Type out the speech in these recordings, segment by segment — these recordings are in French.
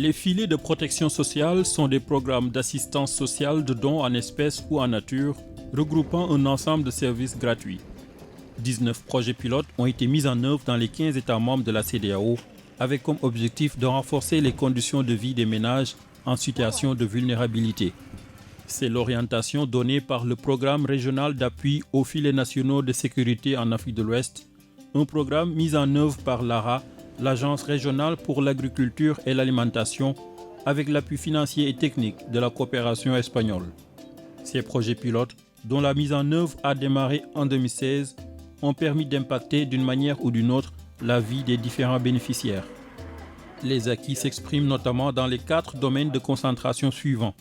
Les filets de protection sociale sont des programmes d'assistance sociale de dons en espèces ou en nature, regroupant un ensemble de services gratuits. 19 projets pilotes ont été mis en œuvre dans les 15 États membres de la CEDEAO, avec comme objectif de renforcer les conditions de vie des ménages en situation de vulnérabilité. C'est l'orientation donnée par le programme régional d'appui aux filets nationaux de sécurité en Afrique de l'Ouest, un programme mis en œuvre par l'ARA, l'Agence régionale pour l'agriculture et l'alimentation, avec l'appui financier et technique de la coopération espagnole. Ces projets pilotes, dont la mise en œuvre a démarré en 2016, ont permis d'impacter d'une manière ou d'une autre la vie des différents bénéficiaires. Les acquis s'expriment notamment dans les 4 domaines de concentration suivants.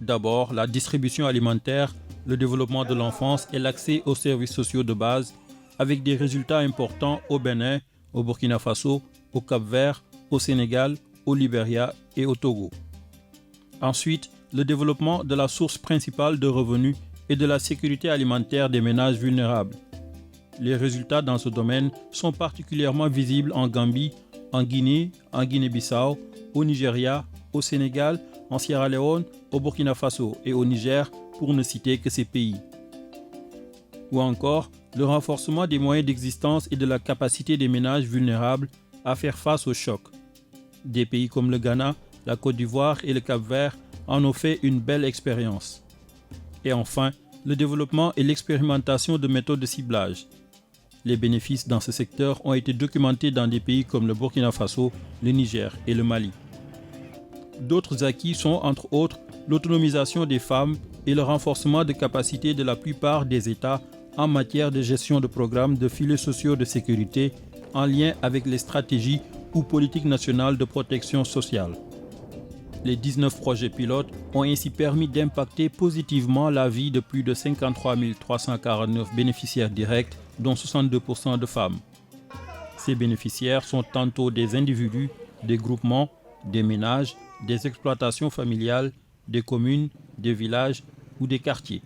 D'abord, la distribution alimentaire, le développement de l'enfance et l'accès aux services sociaux de base, avec des résultats importants au Bénin, au Burkina Faso, au Cap-Vert, au Sénégal, au Libéria et au Togo. Ensuite, le développement de la source principale de revenus et de la sécurité alimentaire des ménages vulnérables. Les résultats dans ce domaine sont particulièrement visibles en Gambie, en Guinée, en Guinée-Bissau, au Nigeria, au Sénégal, en Sierra Leone, au Burkina Faso et au Niger, pour ne citer que ces pays. Ou encore, le renforcement des moyens d'existence et de la capacité des ménages vulnérables à faire face aux chocs. Des pays comme le Ghana, la Côte d'Ivoire et le Cap-Vert en ont fait une belle expérience. Et enfin, le développement et l'expérimentation de méthodes de ciblage. Les bénéfices dans ce secteur ont été documentés dans des pays comme le Burkina Faso, le Niger et le Mali. D'autres acquis sont, entre autres, l'autonomisation des femmes et le renforcement de capacités de la plupart des États en matière de gestion de programmes de filets sociaux de sécurité en lien avec les stratégies ou politiques nationales de protection sociale. Les 19 projets pilotes ont ainsi permis d'impacter positivement la vie de plus de 53 349 bénéficiaires directs, dont 62% de femmes. Ces bénéficiaires sont tantôt des individus, des groupements, des ménages, des exploitations familiales, des communes, des villages ou des quartiers.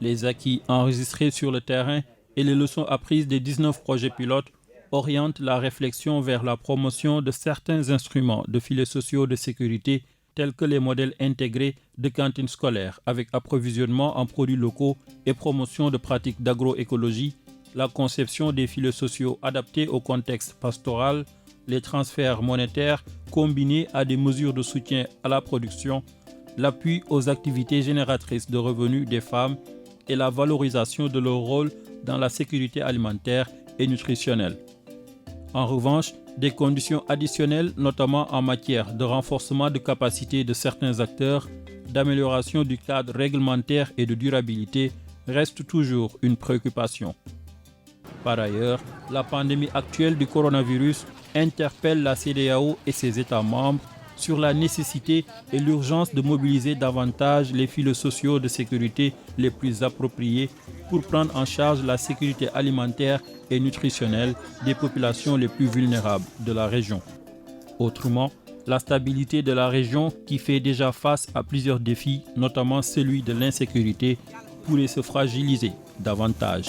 Les acquis enregistrés sur le terrain et les leçons apprises des 19 projets pilotes orientent la réflexion vers la promotion de certains instruments de filets sociaux de sécurité tels que les modèles intégrés de cantines scolaires avec approvisionnement en produits locaux et promotion de pratiques d'agroécologie, la conception des filets sociaux adaptés au contexte pastoral, les transferts monétaires combinés à des mesures de soutien à la production, l'appui aux activités génératrices de revenus des femmes et la valorisation de leur rôle dans la sécurité alimentaire et nutritionnelle. En revanche, des conditions additionnelles, notamment en matière de renforcement de capacité de certains acteurs, d'amélioration du cadre réglementaire et de durabilité, restent toujours une préoccupation. Par ailleurs, la pandémie actuelle du coronavirus interpelle la CEDEAO et ses États membres sur la nécessité et l'urgence de mobiliser davantage les filets sociaux de sécurité les plus appropriés pour prendre en charge la sécurité alimentaire et nutritionnelle des populations les plus vulnérables de la région. Autrement, la stabilité de la région, qui fait déjà face à plusieurs défis, notamment celui de l'insécurité, pourrait se fragiliser davantage.